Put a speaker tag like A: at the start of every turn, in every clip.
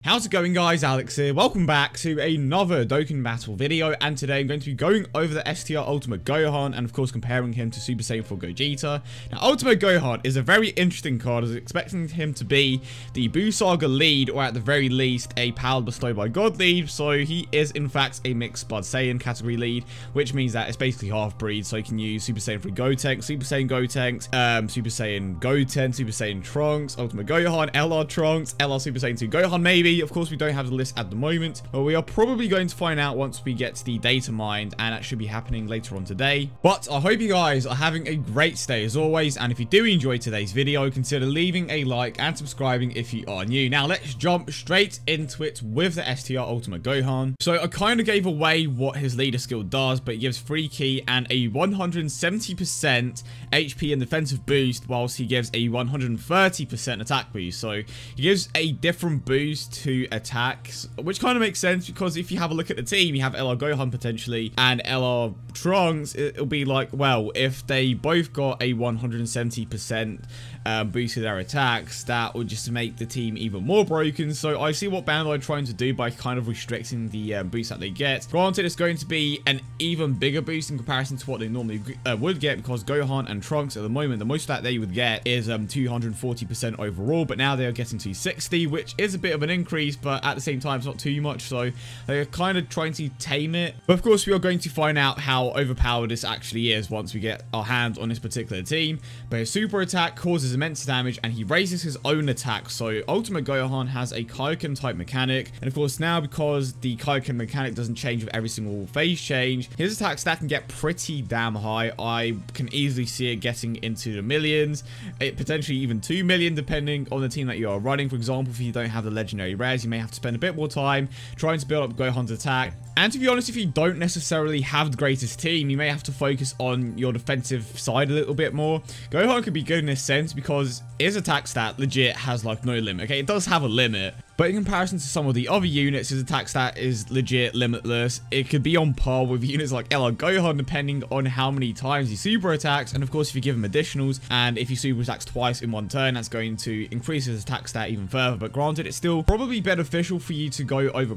A: How's it going, guys? Alex here. Welcome back to another Dokkan Battle video, and today I'm going to be going over the STR Ultimate Gohan and of course comparing him to Super Saiyan 4 Gogeta. Now, Ultimate Gohan is a very interesting card. I was expecting him to be the Buu Saga lead, or at the very least a Power Bestowed by God lead, so he is in fact a Mixed Blood Saiyan category lead, which means that it's basically half-breed, so you can use Super Saiyan 3 Gotenks, Super Saiyan Gotenks, Super Saiyan Goten, Super Saiyan Trunks, Ultimate Gohan, LR Trunks, LR Super Saiyan 2 Gohan maybe. Of course, we don't have the list at the moment, but we are probably going to find out once we get to the data mined, and that should be happening later on today. But I hope you guys are having a great day as always, and if you do enjoy today's video, consider leaving a like and subscribing if you are new. Now, let's jump straight into it with the STR Ultimate Gohan. So I kind of gave away what his leader skill does, but it gives free key and a 170% HP and defensive boost, whilst he gives a 130% attack boost. So he gives a different boost to attacks, which kind of makes sense, because if you have a look at the team, you have LR Gohan potentially and LR Trunks. It'll be like, well, if they both got a 170% boost to their attacks, that would just make the team even more broken. So I see what Bandai are trying to do by kind of restricting the boost that they get. Granted, it's going to be an even bigger boost in comparison to what they normally would get, because Gohan and Trunks at the moment, the most that they would get is 240% overall, but now they are getting 260, which is a bit of an increase, but at the same time it's not too much, so they're kind of trying to tame it. But of course, we are going to find out how overpowered this actually is once we get our hands on this particular team. But his super attack causes immense damage, and he raises his own attack. So Ultimate Gohan has a Kaioken type mechanic, and of course now, because the Kaioken mechanic doesn't change with every single phase change, his attack stat can get pretty damn high. I can easily see it getting into the millions, potentially even 2 million depending on the team that you are running. For example, if you don't have the legendary rares, you may have to spend a bit more time trying to build up Gohan's attack. And to be honest, if you don't necessarily have the greatest team, you may have to focus on your defensive side a little bit more. Gohan could be good in this sense because his attack stat legit has like no limit. Okay, it does have a limit, but in comparison to some of the other units, his attack stat is legit limitless. It could be on par with units like LR Gohan depending on how many times he super attacks. And of course, if you give him additionals, and if he super attacks twice in one turn, that's going to increase his attack stat even further. But granted, it's still probably beneficial for you to go for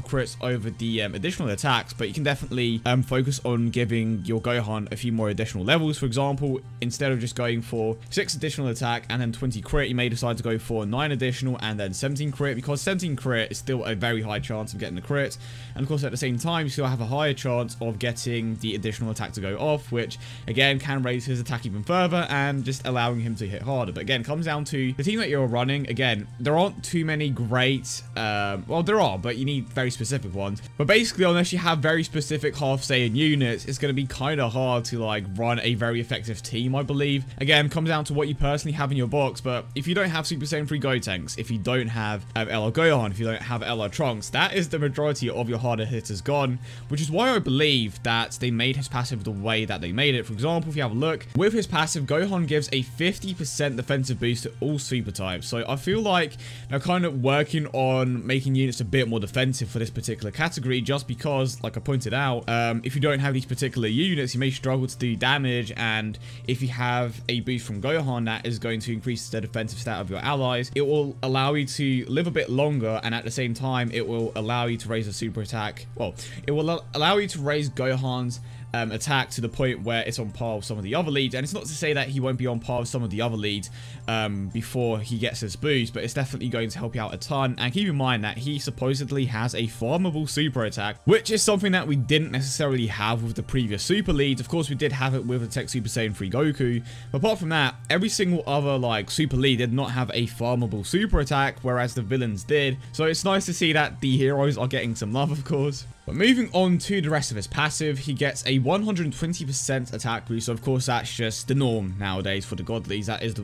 A: crits over the additional attacks, but you can definitely focus on giving your Gohan a few more additional levels. For example, instead of just going for 6 additional attack and then 20 crit, you may decide to go for 9 additional and then 17 crit, because 17 crit is still a very high chance of getting the crit, and of course at the same time you still have a higher chance of getting the additional attack to go off, which again can raise his attack even further and just allowing him to hit harder. But again, it comes down to the team that you're running. Again, there aren't too many great well, there are, but you need very specific ones. But basically, unless you have very specific half Saiyan units, it's going to be kind of hard to like run a very effective team, I believe. Again, comes down to what you personally have in your box. But if you don't have Super Saiyan 3 Gotenks, if you don't have LR Gohan, if you don't have LR Trunks, that is the majority of your harder hitters gone, which is why I believe that they made his passive the way that they made it. For example, if you have a look, with his passive, Gohan gives a 50% defensive boost to all super types. So I feel like they're kind of working on making units a bit more defensive for this particular category, just because, like I pointed out, if you don't have these particular units, you may struggle to do damage, and if you have a boost from Gohan that is going to increase the defensive stat of your allies, it will allow you to live a bit longer, and at the same time it will allow you to raise a super attack. Well, it will allow you to raise Gohan's attack to the point where it's on par with some of the other leads. And it's not to say that he won't be on par with some of the other leads before he gets his boost, but it's definitely going to help you out a ton. And keep in mind that he supposedly has a farmable super attack, which is something that we didn't necessarily have with the previous super leads. Of course, we did have it with the TEQ Super Saiyan 3 Goku, but apart from that, every single other like super lead did not have a farmable super attack, whereas the villains did. So it's nice to see that the heroes are getting some love, of course. But moving on to the rest of his passive, he gets a 120% attack boost. So of course, that's just the norm nowadays for the God leads. That is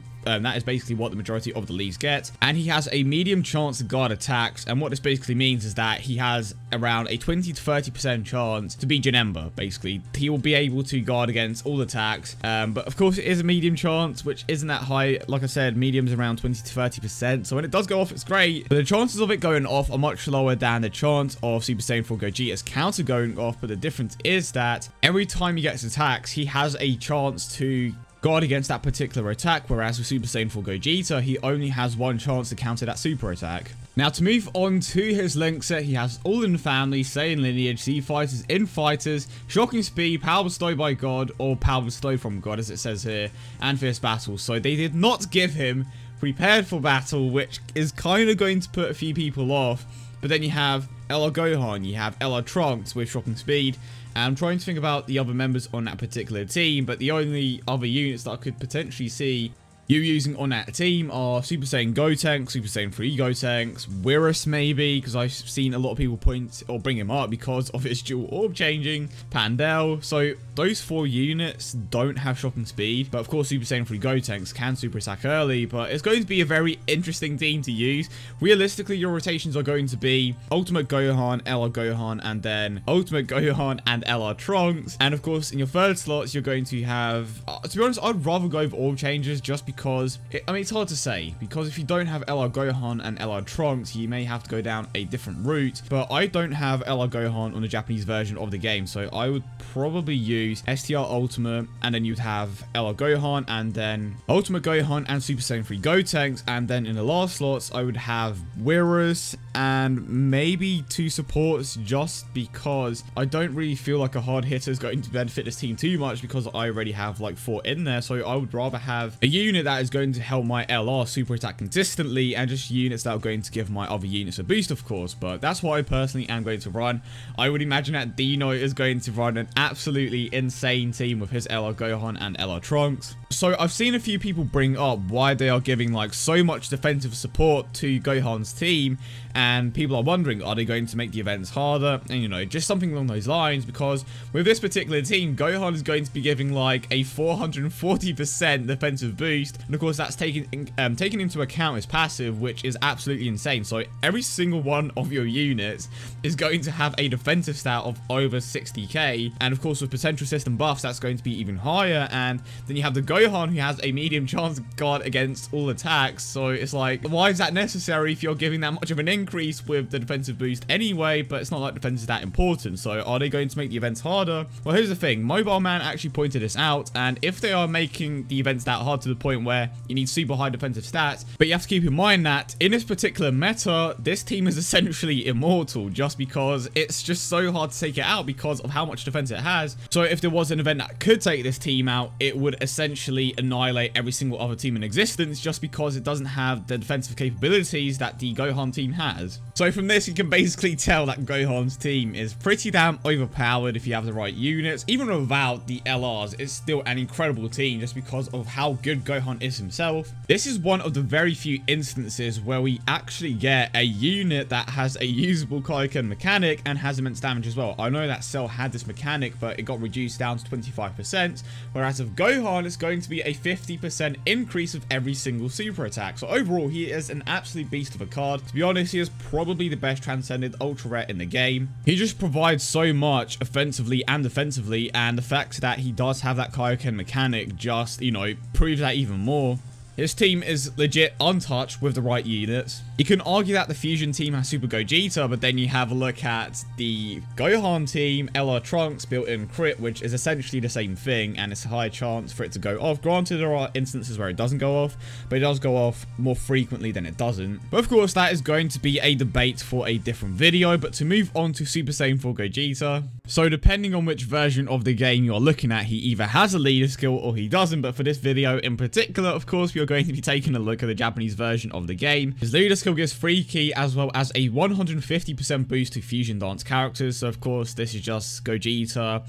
A: basically what the majority of the leads get. And he has a medium chance to guard attacks. And what this basically means is that he has around a 20 to 30% chance to be Janemba. Basically, he will be able to guard against all attacks. But of course, it is a medium chance, which isn't that high. Like I said, medium's around 20 to 30%. So when it does go off, it's great. But the chances of it going off are much lower than the chance of Super Saiyan 4 Gogeta counter going off. But the difference is that every time he gets attacks, he has a chance to guard against that particular attack, whereas with Super Saiyan 4 Gogeta, he only has one chance to counter that super attack. Now, to move on to his link set, he has All in the Family, Saiyan Lineage, Z Fighters, In Fighters, Shocking Speed, Power Bestowed by God, or Power Bestowed from God, as it says here, and Fierce Battle. So they did not give him Prepared for Battle, which is kind of going to put a few people off. But then you have LR Gohan, you have LR Trunks with Shocking Speed, and I'm trying to think about the other members on that particular team, but the only other units that I could potentially see you using on that team are Super Saiyan Gotenks, Super Saiyan 3 Gotenks, Whirus maybe, because I've seen a lot of people point or bring him up because of his dual orb changing, Pandel. So those 4 units don't have Shocking Speed, but of course Super Saiyan 3 Gotenks can super attack early, but it's going to be a very interesting team to use. Realistically, your rotations are going to be Ultimate Gohan, LR Gohan, and then Ultimate Gohan and LR Trunks. And of course, in your third slots, you're going to have, to be honest, I'd rather go with orb changes just because, I mean, it's hard to say, because if you don't have LR Gohan and LR Trunks, you may have to go down a different route, but I don't have LR Gohan on the Japanese version of the game, so I would probably use STR Ultimate, and then you'd have LR Gohan, and then Ultimate Gohan and Super Saiyan 3 Gotenks, and then in the last slots, I would have Whirus, and maybe 2 supports, just because I don't really feel like a hard hitter is going to benefit this team too much, because I already have like 4 in there, so I would rather have a unit that is going to help my LR super attack consistently, and just units that are going to give my other units a boost, of course. But that's what I personally am going to run. I would imagine that Dino is going to run an absolutely insane team with his LR Gohan and LR Trunks. So I've seen a few people bring up why they are giving like so much defensive support to Gohan's team, and people are wondering, are they going to make the events harder? And you know, just something along those lines, because with this particular team, Gohan is going to be giving like a 440% defensive boost, and of course that's taken into account his passive, which is absolutely insane. So every single one of your units is going to have a defensive stat of over 60k, and of course with potential system buffs, that's going to be even higher. And then you have the Gohan, who has a medium chance guard against all attacks, so it's like, why is that necessary if you're giving that much of an increase with the defensive boost anyway? But it's not like defense is that important, so are they going to make the events harder? Well, here's the thing, Mobile Man actually pointed this out, and if they are making the events that hard to the point where you need super high defensive stats, but you have to keep in mind that in this particular meta, this team is essentially immortal, just because it's just so hard to take it out because of how much defense it has. So if there was an event that could take this team out, it would essentially annihilate every single other team in existence, just because it doesn't have the defensive capabilities that the Gohan team has. So from this, you can basically tell that Gohan's team is pretty damn overpowered if you have the right units. Even without the LRs, it's still an incredible team just because of how good Gohan is himself. This is one of the very few instances where we actually get a unit that has a usable Kaioken mechanic and has immense damage as well. I know that Cell had this mechanic, but it got reduced down to 25%, whereas of Gohan, it's going to be a 50% increase of every single super attack. So overall, he is an absolute beast of a card. To be honest, he is probably the best transcended ultra rare in the game. He just provides so much offensively and defensively, and the fact that he does have that Kaioken mechanic just, you know, proves that even more. His team is legit untouched with the right units. You can argue that the Fusion team has Super Gogeta, but then you have a look at the Gohan team, LR Trunks, built-in crit, which is essentially the same thing, and it's a high chance for it to go off. Granted, there are instances where it doesn't go off, but it does go off more frequently than it doesn't. But of course, that is going to be a debate for a different video. But to move on to Super Saiyan 4 Gogeta, so depending on which version of the game you're looking at, he either has a leader skill or he doesn't. But for this video in particular, of course, we are going to be taking a look at the Japanese version of the game. His leader skill gives free key as well as a 150% boost to fusion dance characters. So of course, this is just Gogeta,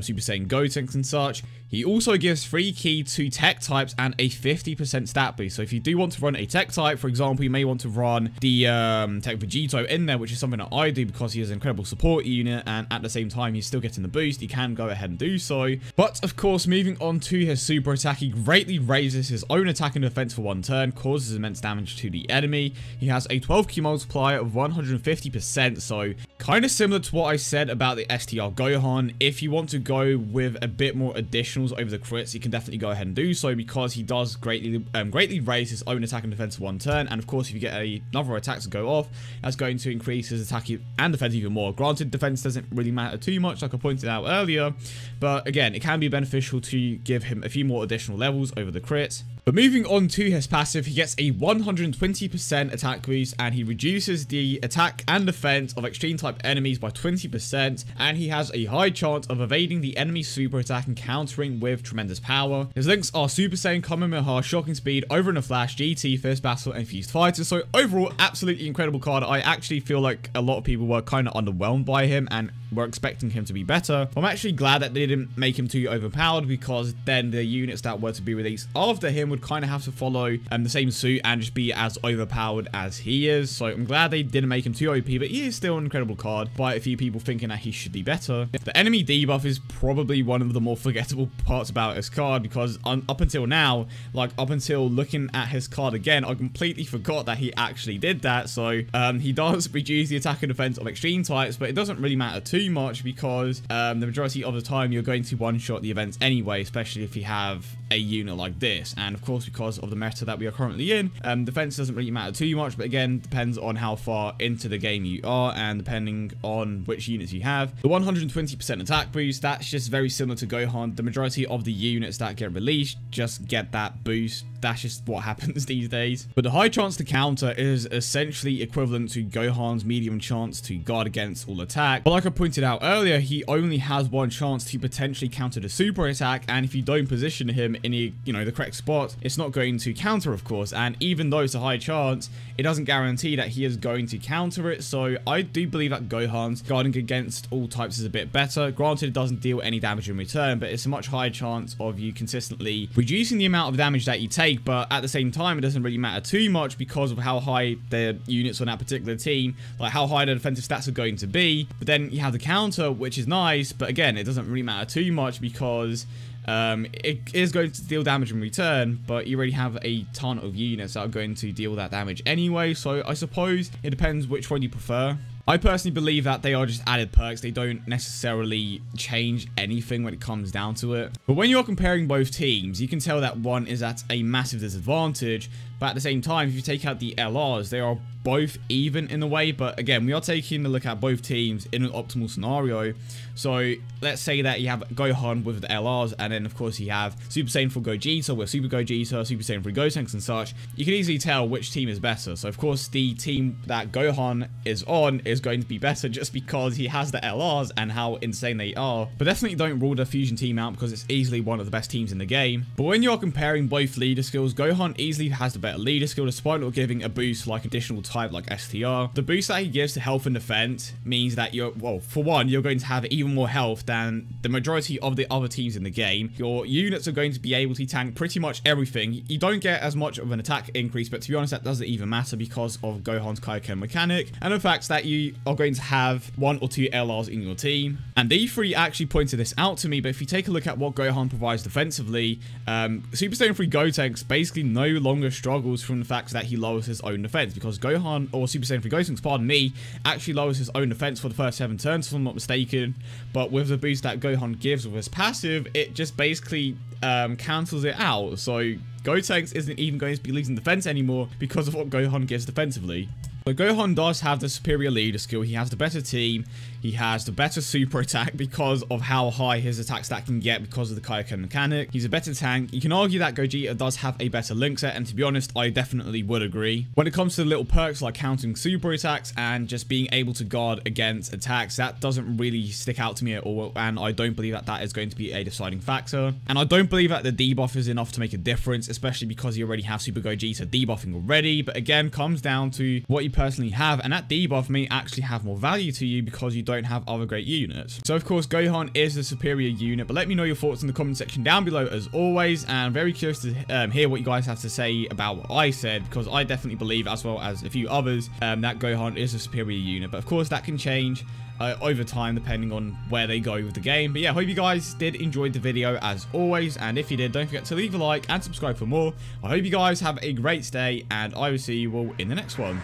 A: Super Saiyan Gotenks and such. He also gives free key to tech types and a 50% stat boost. So if you do want to run a tech type, for example, you may want to run the Tech Vegito in there, which is something that I do because he is an incredible support unit, and at the same time, he's still getting the boost. You can go ahead and do so. But of course, moving on to his super attack, he greatly raises his own attack and defense for one turn, causes immense damage to the enemy. He has a 12 key multiplier of 150%, so kind of similar to what I said about the STR Gohan. If you want to go with a bit more additional additionals over the crits, you can definitely go ahead and do so, because he does greatly raise his own attack and defense for 1 turn. And of course, if you get another attack to go off, that's going to increase his attack and defense even more. Granted, defense doesn't really matter too much, like I pointed out earlier, but again, it can be beneficial to give him a few more additional levels over the crits. But moving on to his passive, he gets a 120% attack boost, and he reduces the attack and defense of extreme type enemies by 20%, and he has a high chance of evading the enemy's super attack and countering with tremendous power. His links are Super Saiyan, Kamehameha, Shocking Speed, Over in a Flash, GT, First Battle, and Fused Fighter. So overall, absolutely incredible card. I actually feel like a lot of people were kind of underwhelmed by him and were expecting him to be better. I'm actually glad that they didn't make him too overpowered, because then the units that were to be released after him would kind of have to follow the same suit and just be as overpowered as he is. So I'm glad they didn't make him too OP, but he is still an incredible card by a few people thinking that he should be better. The enemy debuff is probably one of the more forgettable parts about his card, because up until now, like up until looking at his card again, I completely forgot that he actually did that. So he does reduce the attack and defense of extreme types, but it doesn't really matter too much, because the majority of the time you're going to one-shot the events anyway, especially if you have a unit like this. And of course, because of the meta that we are currently in, defense doesn't really matter too much, but again, depends on how far into the game you are and depending on which units you have. The 120% attack boost, that's just very similar to Gohan. The majority of the units that get released just get that boost. That's just what happens these days. But the high chance to counter is essentially equivalent to Gohan's medium chance to guard against all attack. But like I pointed out earlier, he only has 1 chance to potentially counter the super attack, and if you don't position him in the correct spot, it's not going to counter, of course. And even though it's a high chance, it doesn't guarantee that he is going to counter it. So I do believe that Gohan's guarding against all types is a bit better. Granted, it doesn't deal any damage in return, but it's a much higher chance of you consistently reducing the amount of damage that you take. But at the same time, it doesn't really matter too much because of how high the units on that particular team, like how high the defensive stats are going to be. But then you have the counter, which is nice, but again, it doesn't really matter too much, because it is going to deal damage in return, but you already have a ton of units that are going to deal that damage anyway. So I suppose it depends which one you prefer. I personally believe that they are just added perks. They don't necessarily change anything when it comes down to it. But when you're comparing both teams, you can tell that one is at a massive disadvantage. But at the same time, if you take out the LRs, they are both even in a way. But again, we are taking a look at both teams in an optimal scenario. So let's say that you have Gohan with the LRs, and then of course you have Super Saiyan 4 Gogeta with Super Gogeta, Super Saiyan 3 Gotenks and such. You can easily tell which team is better. So of course the team that Gohan is on is going to be better just because he has the LRs and how insane they are. But definitely don't rule the fusion team out, because it's easily one of the best teams in the game. But when you're comparing both leader skills, Gohan easily has the better leader skill, despite not giving a boost like additional type like STR. The boost that he gives to health and defense means that you're, well, for one, you're going to have even more health than the majority of the other teams in the game. Your units are going to be able to tank pretty much everything. You don't get as much of an attack increase, but to be honest, that doesn't even matter because of Gohan's Kaioken mechanic and the fact that you are going to have 1 or 2 LRs in your team. And D3 actually pointed this out to me, but if you take a look at what Gohan provides defensively, Super Saiyan 3 Gotenks basically no longer struggles from the fact that he lowers his own defense, because Gohan, or Super Saiyan 3 Gotenks, pardon me, actually lowers his own defense for the first 7 turns, if I'm not mistaken. But with the boost that Gohan gives with his passive, it just basically cancels it out. So Gotenks isn't even going to be losing defense anymore because of what Gohan gives defensively. But Gohan does have the superior leader skill. He has the better team. He has the better super attack because of how high his attack stat can get because of the Kaioken mechanic. He's a better tank. You can argue that Gogeta does have a better link set, and to be honest, I definitely would agree. When it comes to the little perks like counting super attacks and just being able to guard against attacks, that doesn't really stick out to me at all, and I don't believe that that is going to be a deciding factor. And I don't believe that the debuff is enough to make a difference, especially because you already have Super Gogeta debuffing already. But again, comes down to what you personally have, and that debuff may actually have more value to you because you don't have other great units. So of course Gohan is the superior unit, but let me know your thoughts in the comment section down below as always, and I'm very curious to hear what you guys have to say about what I said, because I definitely believe, as well as a few others, that Gohan is a superior unit. But of course that can change over time depending on where they go with the game. But yeah, hope you guys did enjoy the video as always, and if you did, don't forget to leave a like and subscribe for more. I hope you guys have a great day, and I will see you all in the next one.